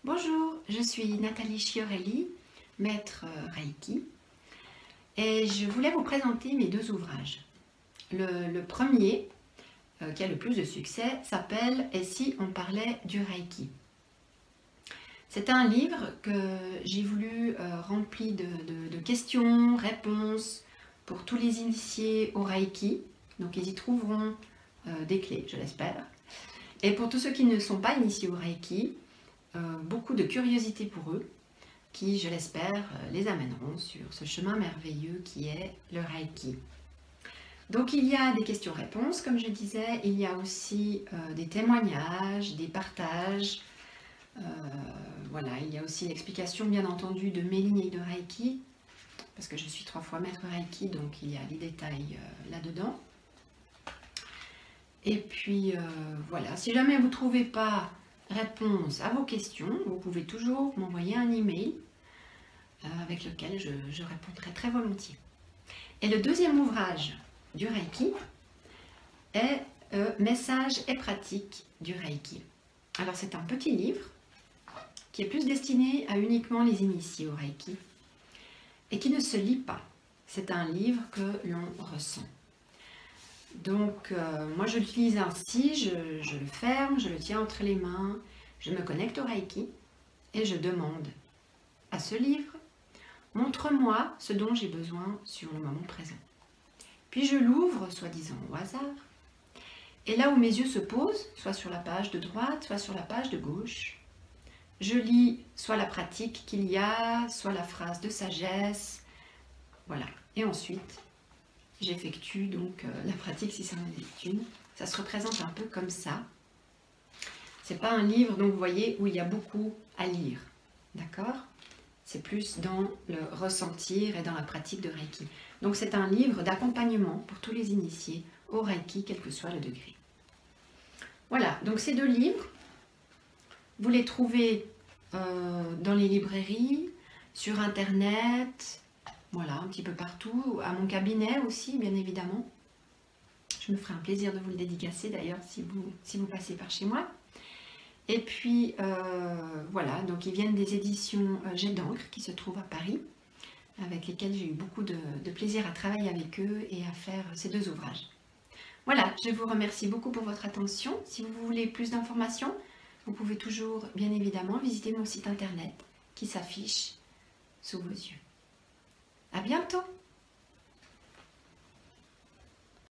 Bonjour, je suis Nathalie Chiorelli, maître Reiki, et je voulais vous présenter mes deux ouvrages. Le premier, qui a le plus de succès, s'appelle « Et si on parlait du Reiki ». C'est un livre que j'ai voulu rempli de questions, réponses pour tous les initiés au Reiki, donc ils y trouveront des clés, je l'espère. Et pour tous ceux qui ne sont pas initiés au Reiki, beaucoup de curiosité pour eux, qui, je l'espère, les amèneront sur ce chemin merveilleux qui est le Reiki. Donc il y a des questions-réponses, comme je disais, il y a aussi des témoignages, des partages, voilà, il y a aussi l'explication bien entendu de mes lignées de Reiki, parce que je suis 3 fois maître Reiki, donc il y a les détails là-dedans. Et puis voilà, si jamais vous ne trouvez pas réponse à vos questions, vous pouvez toujours m'envoyer un email avec lequel je répondrai très volontiers. Et le deuxième ouvrage du Reiki est Messages et pratiques du Reiki. Alors c'est un petit livre qui est plus destiné à uniquement les initiés au Reiki et qui ne se lit pas. C'est un livre que l'on ressent. Donc moi je l'utilise ainsi, je le ferme, je le tiens entre les mains, je me connecte au Reiki et je demande à ce livre, montre-moi ce dont j'ai besoin sur le moment présent. Puis je l'ouvre, soi-disant au hasard, et là où mes yeux se posent, soit sur la page de droite, soit sur la page de gauche, je lis soit la pratique qu'il y a, soit la phrase de sagesse, voilà. Et ensuite, j'effectue donc la pratique si ça en est une. Ça se représente un peu comme ça. C'est pas un livre, donc vous voyez, où il y a beaucoup à lire. D'accord? C'est plus dans le ressentir et dans la pratique de Reiki. Donc c'est un livre d'accompagnement pour tous les initiés au Reiki, quel que soit le degré. Voilà, donc ces deux livres, vous les trouvez dans les librairies, sur Internet, voilà, un petit peu partout, à mon cabinet aussi, bien évidemment. Je me ferai un plaisir de vous le dédicacer d'ailleurs si vous passez par chez moi. Et puis, voilà, donc ils viennent des éditions Jet d'encre qui se trouvent à Paris, avec lesquelles j'ai eu beaucoup de plaisir à travailler avec eux et à faire ces deux ouvrages. Voilà, je vous remercie beaucoup pour votre attention. Si vous voulez plus d'informations, vous pouvez toujours, bien évidemment, visiter mon site internet qui s'affiche sous vos yeux. À bientôt!